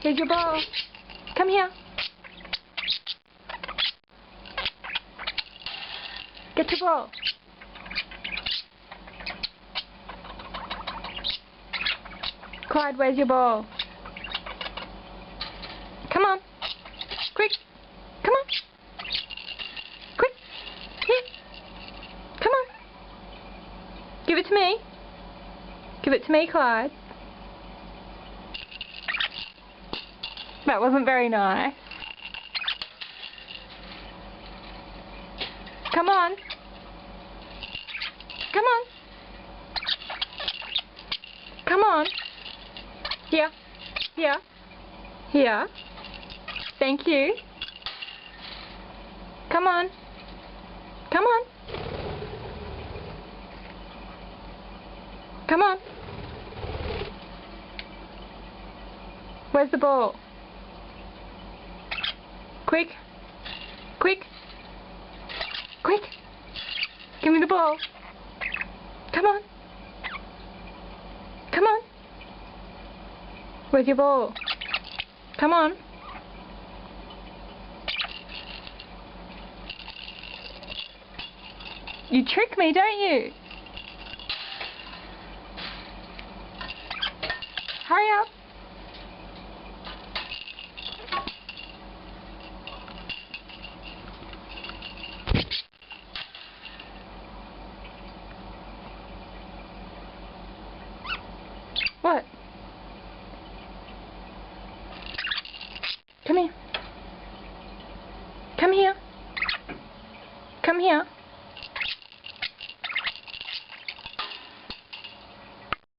Here's your ball. Come here. Get your ball. Clyde, where's your ball? Come on. Quick. Come on. Quick. Here. Come on. Give it to me. Give it to me, Clyde. That wasn't very nice. Come on. Come on. Come on. Here. Here. Here. Thank you. Come on. Come on. Come on. Where's the ball? Quick. Quick. Quick. Give me the ball. Come on. Come on. Where's your ball? Come on. You trick me, don't you?